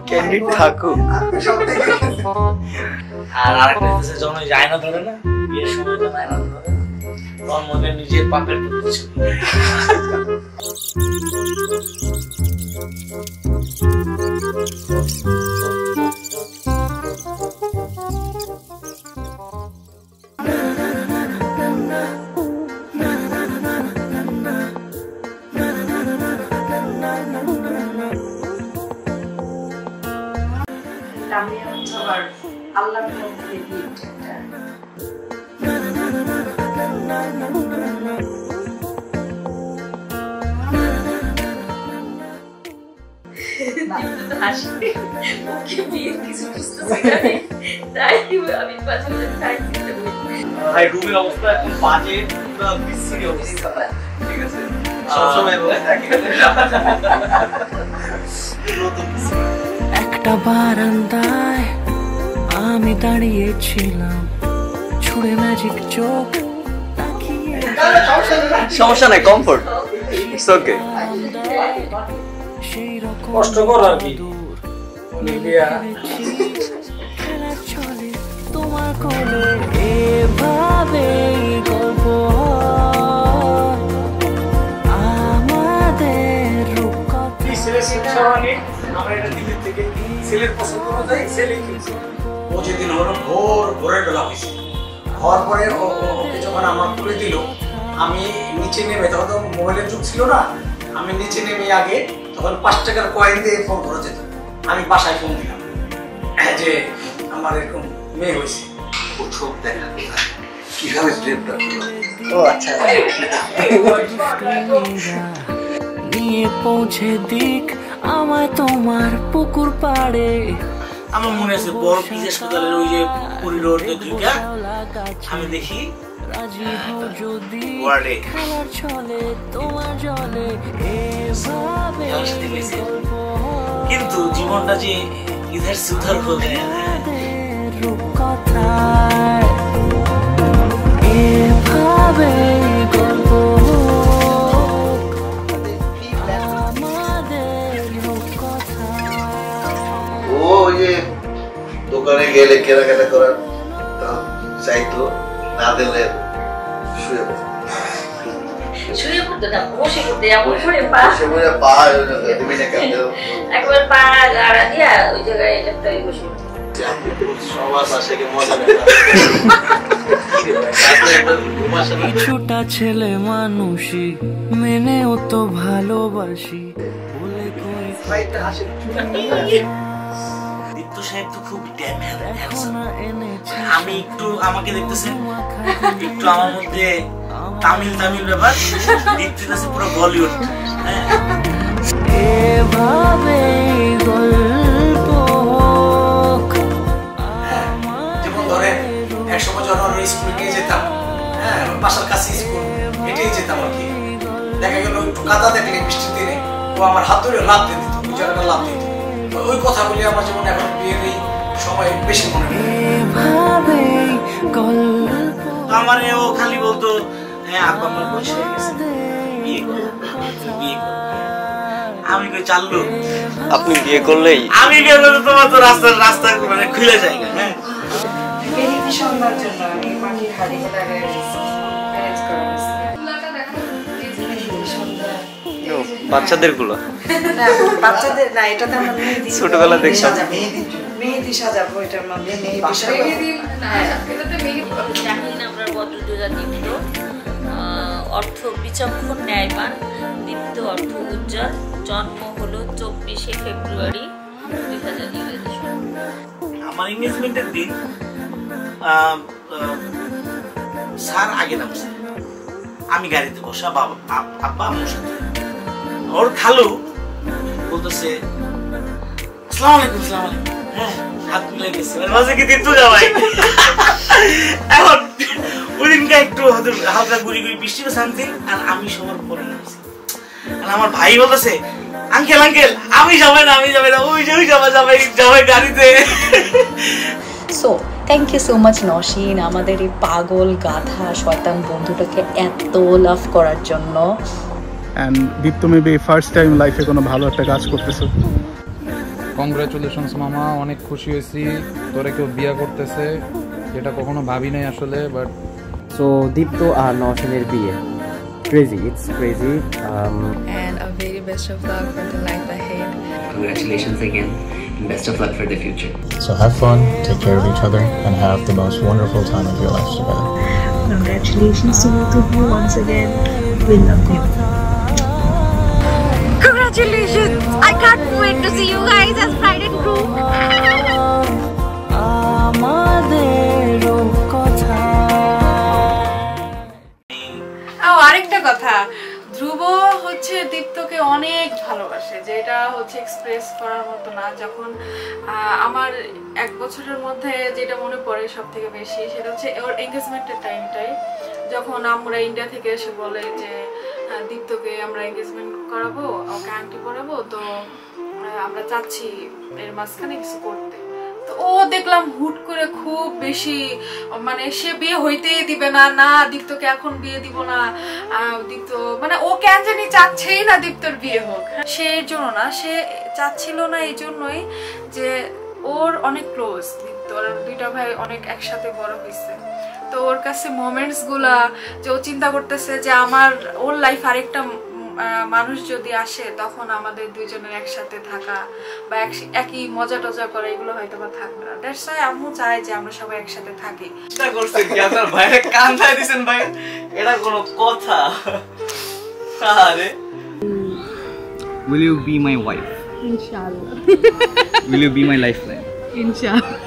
Candy থাকুক। আর আরেকটা হচ্ছে যখন ওই আয়না ধরে না, বিয়ের সময় যখন আয়না ধরে তখন মনে নিজের পাপের কিছু অবস্থা এখন বাজে বিশ্রী অবস্থা। ঠিক আছে, সবসময় একটা বারান্দায় আমি দাঁড়িয়েছিলাম, ছুড়ে ম্যাজিক চোখ সমস্যা নাই, কমফোর্ট, ইটস ওকে। কষ্টকর আর কি খেলা চলে তোমার কোলে, এভাবে গল্প আমাদের রূপকথা। ও যেদিন হলো ভোরের বেলা হয়েছে, হওয়ার পরে ওকে যখন আমার তুলে দিল, আমি নিচে নেমে, তখন তো মোবাইলের যুগ ছিল না, আমি নিচে নেমে আগে তখন 5 টাকার কয়েন দিয়ে ফোন করা যেত। আমি বাসায় ফোন দিলাম যে আমার এরকম মেয়ে হয়েছে। প্রথম দেখা কিভাবে প্রেমটা হলো। ও আচ্ছা, নিয়ে পৌঁছে দিক আমায় তোমার পুকুর পাড়ে। আমার মনে আছে বড় পিস হাসপাতালের ওই যে করিডোর দুইটা আমি দেখি ওয়ার্ডে খেলার ছলে তোমার জলে এভাবে কিন্তু জীবনটা যে ইধার সুধার হয়ে রূপকথায় এভাবে গল্প আমাদের রূপকথায়। ও যে দোকানে গেলে কেনাকাটা করার চাইতো, না দিলে শুয়ে পড়তো না, বসে পড়তে এমন করে পা একবার পা গাড়া দিয়া ওই জায়গায় ল্যাপটপে বসে কিছুটা ছেলে মানুষই মেনেও তো ভালোবাসি বলে দীপ্ত সাহেব তো খুব আমি একটু আমাকে দেখতেছেন একটু আমার মধ্যে তামিল ব্যাপার, দীপ্তির আছে পুরো বলিউড। এভাবে গল্প যেমন ধরেন একসময় যখন স্কুল নিয়ে যেতাম, হ্যাঁ বাসার কাছে স্কুল, হেঁটেই যেতাম আর কি। দেখা গেল একটু কাদা দেখলে বৃষ্টির দিনে ও আমার হাত ধরে লাভ দিয়ে দিত, ওই জায়গাটা লাভ দিত। ওই কথাগুলি আমার যেমন এখন বিয়ের এই সময় বেশি মনে পড়ে। আমার ও খালি বলতো হ্যাঁ আপা আমার বয়স হয়ে গেছে, বিয়ে করো। আমি কই চাললো, আপনি বিয়ে করলেই আমি বিয়ে করলে তোমার তো রাস্তা মানে খুলে যায়। হ্যাঁ সন্ধ্যার জন্য আমি মাটির হাড়ি অ্যারেঞ্জ করা হয়েছে। বাচ্চাদের গুলো বাচ্চাদের না, এটাতে আমরা মেহেদি ছোটবেলা দেখতাম, মেহেদি সাজাবো এটার মধ্যে। আমরা বদ্রযোজা দীপ্ত, অর্থ বিচক্ষণ ন্যায়বান, দীপ্ত অর্থ উজ্জ্বল, জন্ম হলো 24শে ফেব্রুয়ারি 2000। আমার এনগেজমেন্টের দিন স্যার আগে নামছে, আমি গাড়িতে বসা, বাবা আব্বা আমার সাথে। ওর খালু বলতেছে আসসালামু আলাইকুম, আসসালামু আলাইকুম, হ্যাঁ হাত মিলে গেছে, মাঝে কি দিত যাবাই। এখন ওই দিনটা একটু হালকা গুড়ি বৃষ্টিও শান্তি, আর আমি সবার পরে গেছি। আর আমার ভাই বলতেছে আঙ্কেল আমি যাবে না, ওই যাবে গাড়িতে। So thank you so much Nasin আমাদের এই পাগল গাধা শয়তান বন্ধুটাকে এত লাভ করার জন্য। And Dipto maybe first time লাইফে কোনো ভালো একটা কাজ করতেছো। কংগ্রাচুলেশনস মামা, অনেক খুশি হয়েছি তোরে কেউ বিয়ে করতেছে, এটা কখনো ভাবি নাই আসলে। বাট সো দীপ্ত আর নওশিনের বিয়ে, crazy, it's crazy. And a very best of luck for the life ahead. Congratulations again and best of luck for the future. So have fun, take care of each other, and have the most wonderful time of your life together. Congratulations to both of you once again. We love you. Congratulations! I can't wait to see you guys as bride and groom. আরেকটা কথা, ধ্রুব হচ্ছে দীপ্তকে অনেক ভালোবাসে, যেটা হচ্ছে express করার মতো না। যখন আমার 1 বছরের মধ্যে যেটা মনে পড়ে সব থেকে বেশি, সেটা হচ্ছে ওর এঙ্গেজমেন্টের টাইমটাই, যখন আমরা ইন্ডিয়া থেকে এসে বলে যে দীপ্তকে আমরা এঙ্গেজমেন্ট করাবো, ওকে আংটি পরাবো, তো আমরা চাচ্ছি এর মাঝখানে কিছু করতে। তো ও দেখলাম হুট করে খুব বেশি, মানে সে বিয়ে হইতেই দিবে না, না দীপ্তকে এখন বিয়ে দিব না, দীপ্ত মানে ও কেন জানি চাচ্ছেই না দীপ্তর বিয়ে হোক। সে এর জন্য না, সে চাচ্ছিল না এই জন্যই যে ওর অনেক ক্লোজ দীপ্ত, ওর 2টা ভাই অনেক একসাথে বড় হয়েছে। তো ওর কাছে মোমেন্টস গুলা যে ও চিন্তা করতেছে যে আমার ওর লাইফ আরেকটা মানুষ যদি আসে তখন আমাদের দুইজনের একসাথে থাকা বা একই মজা টজা করা এগুলো হয়তো বা থাকবে না। দ্যাটস ওয়াই আম্মু চায় যে আমরা সবাই একসাথে থাকি। চিন্তা করছেন কি আপনার ভাইরে কান্দায় দিবেন ভাই? এটা কোনো কথা? আরে Will you be my wife? Inshallah. Will you be my lifeline? Inshallah.